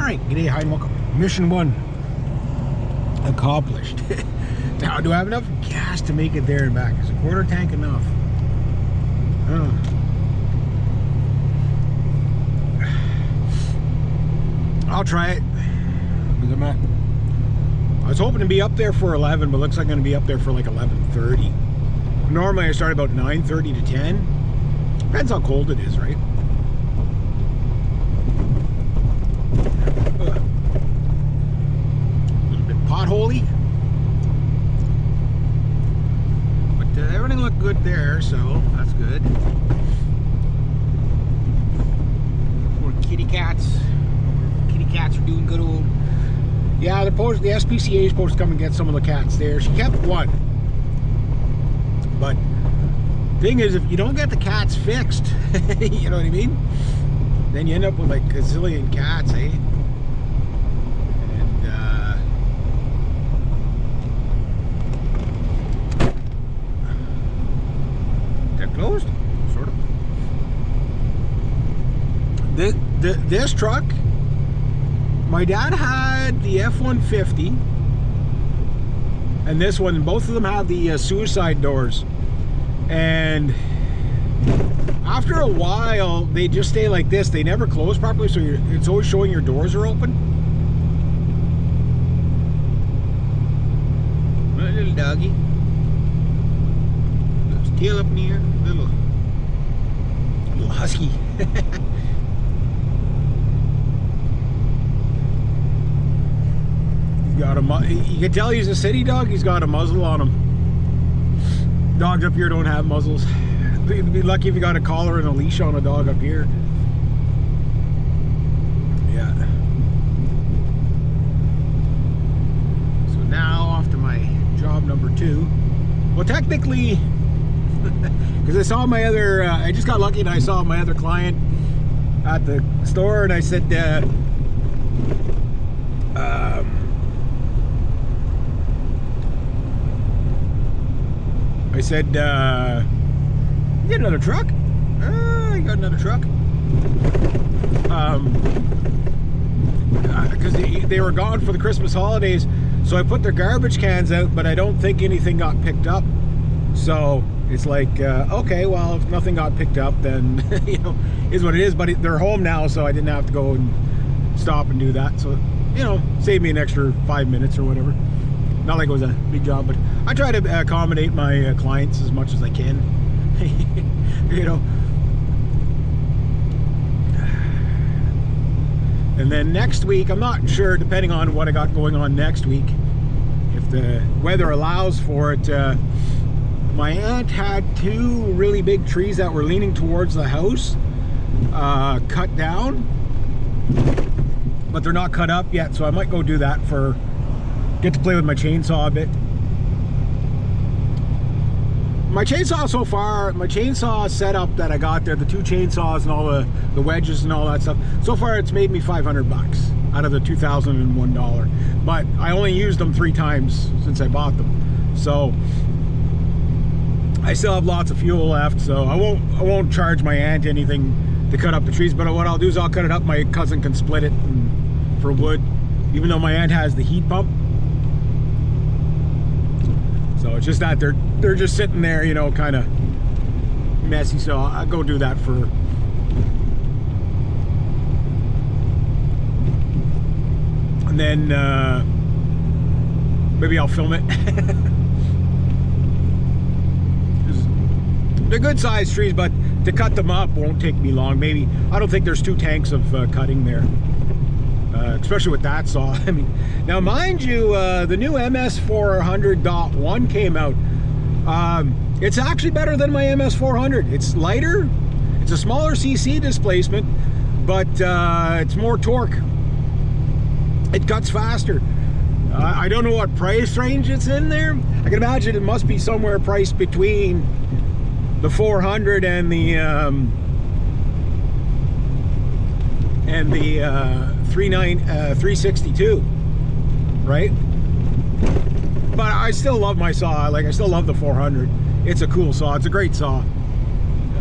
right, g'day, hi and welcome. Mission 1 accomplished. Now, do I have enough gas to make it there and back? Is a quarter tank enough? I'll try it. I was hoping to be up there for 11, but looks like I'm going to be up there for like 11:30. Normally I start about 9:30 to 10. Depends how cold it is, right? A little bit potholey. But everything looked good there, so that's good. More kitty cats. Kitty cats are doing good old. Yeah, the SPCA is supposed to come and get some of the cats there. She kept one. But thing is, if you don't get the cats fixed, you know what I mean? Then you end up with like a zillion cats, eh? And they're closed, sort of. This truck, my dad had the F-150 and this one, both of them have the suicide doors, and after a while they just stay like this. They never close properly, so it's always showing your doors are open. A little doggy, his tail up in the air, little husky. You can tell he's a city dog. He's got a muzzle on him. Dogs up here don't have muzzles. You'd be lucky if you got a collar and a leash on a dog up here. Yeah. So now off to my job number 2. Well, technically, because I saw my other, I just got lucky and I saw my other client at the store, and I said, you get another truck? You got another truck? Because they were gone for the Christmas holidays, so I put their garbage cans out, but I don't think anything got picked up. So it's like, okay, well, if nothing got picked up, then, you know, is what it is. But they're home now, so I didn't have to go and stop and do that. So, you know, saved me an extra 5 minutes or whatever. Not like it was a big job, but I try to accommodate my clients as much as I can. You know. And then next week, I'm not sure, depending on what I got going on next week, if the weather allows for it. My aunt had 2 really big trees that were leaning towards the house cut down, but they're not cut up yet, so I might go do that for get to play with my chainsaw a bit. My chainsaw so far, my chainsaw setup that I got there, the 2 chainsaws and all the wedges and all that stuff, so far it's made me $500 out of the $2,001. But I only used them 3 times since I bought them, so I still have lots of fuel left. So I won't charge my aunt anything to cut up the trees. But what I'll do is I'll cut it up. My cousin can split it for wood, even though my aunt has the heat pump. So it's just that they're just sitting there, you know, kind of messy. So I'll go do that for. And then maybe I'll film it. They're good sized trees, but to cut them up won't take me long. Maybe, I don't think there's 2 tanks of cutting there. Especially with that saw. I mean, now mind you, the new MS400.1 came out. It's actually better than my MS400. It's lighter, it's a smaller CC displacement, but it's more torque. It cuts faster. I don't know what price range it's in there. I can imagine it must be somewhere priced between the 400 and the 362, right? But I still love my saw. Like, I still love the 400. It's a cool saw. It's a great saw.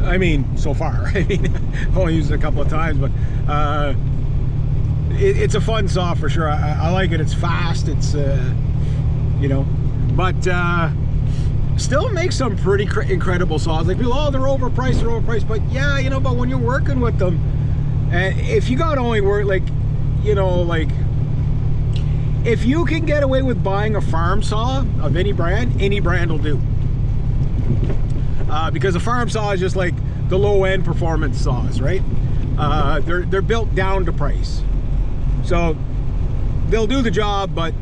I mean, so far. I mean, I've only used it a couple of times, but it's a fun saw for sure. I like it. It's fast. It's you know, but still makes some pretty incredible saws. Like people, oh, they're overpriced. But yeah, you know, but when you're working with them, and if you got only work, like, you know, like if you can get away with buying a farm saw of any brand will do. Because a farm saw is just like the low end performance saws, right? They're built down to price, so they'll do the job. But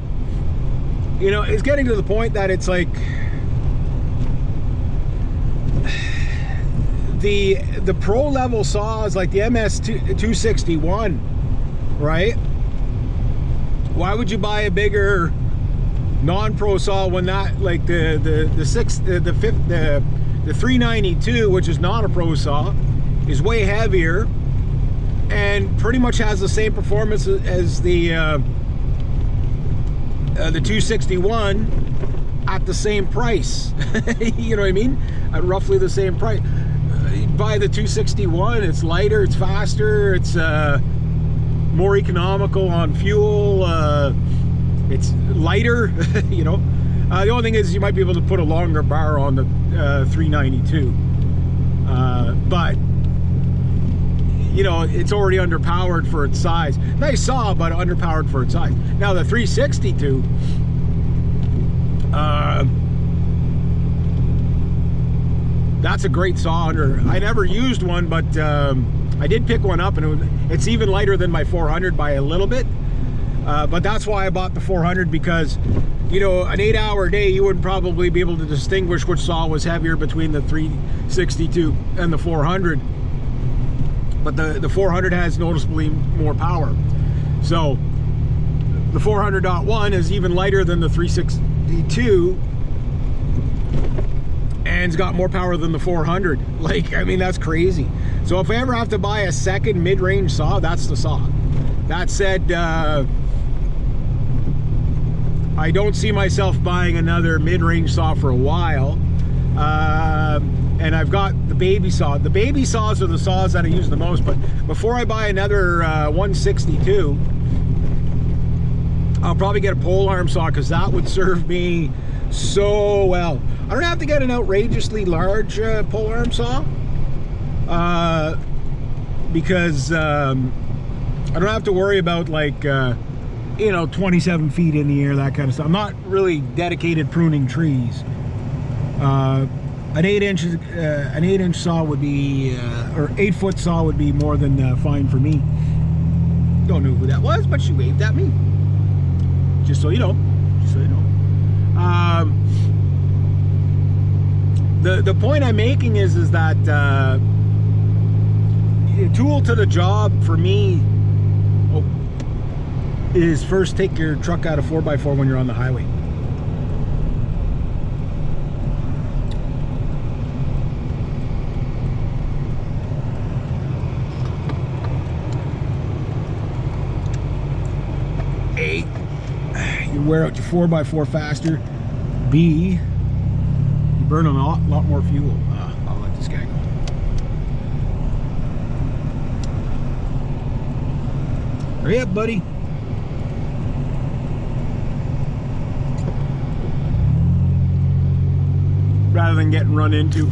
you know, it's getting to the point that it's like the pro level saws, like the MS 261, right? Why would you buy a bigger non-pro saw when that, like the 392, which is not a pro saw, is way heavier and pretty much has the same performance as the 261 at the same price. You know what I mean? At roughly the same price. Buy the 261, it's lighter, it's faster, it's more economical on fuel, it's lighter. You know, the only thing is you might be able to put a longer bar on the 392, but you know, it's already underpowered for its size. Nice saw, but underpowered for its size. Now the 362, that's a great saw. I never used one, but I did pick one up, and it's even lighter than my 400 by a little bit. But that's why I bought the 400, because, you know, an 8-hour day, you wouldn't probably be able to distinguish which saw was heavier between the 362 and the 400. But the 400 has noticeably more power. So the 400.1 is even lighter than the 362, and it's got more power than the 400. Like, I mean, that's crazy. So if I ever have to buy a second mid-range saw, that's the saw. That said, I don't see myself buying another mid-range saw for a while. And I've got the baby saw. The baby saws are the saws that I use the most, but before I buy another 162, I'll probably get a pole arm saw, because that would serve me so well. I don't have to get an outrageously large pole arm saw, because I don't have to worry about, like, you know, 27 feet in the air, that kind of stuff. I'm not really dedicated pruning trees. An 8-inch saw would be, or 8-foot saw would be more than fine for me. Don't know who that was, but she waved at me. Just so you know. Just so you know. The point I'm making is that a tool to the job for me is first take your truck out of 4x4 when you're on the highway. A, you wear out your 4x4 faster. B, you burn a lot more fuel. I'll let this guy go. Hurry up, buddy. Rather than getting run into.